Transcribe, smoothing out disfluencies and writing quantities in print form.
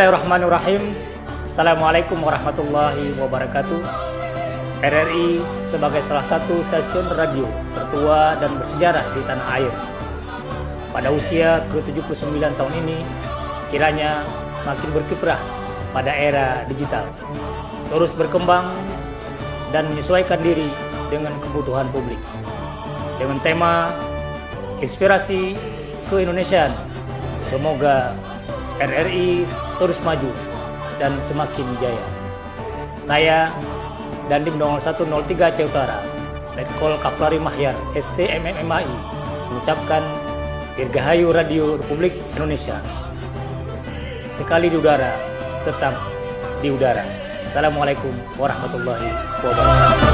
Bismillahirrahmanirrahim. Assalamualaikum warahmatullahi wabarakatuh. RRI sebagai salah satu stasiun radio tertua dan bersejarah di tanah air, pada usia ke-79 tahun ini, kiranya makin berkiprah pada era digital, terus berkembang dan menyesuaikan diri dengan kebutuhan publik. Dengan tema Inspirasi Keindonesiaan, semoga RRI terus maju dan semakin jaya. Saya Dandim 0103 Aceh Utara, Letkol Kavlari Mahyar STMMMAI, mengucapkan Dirgahayu Radio Republik Indonesia. Sekali di udara, tetap di udara. Assalamualaikum warahmatullahi wabarakatuh.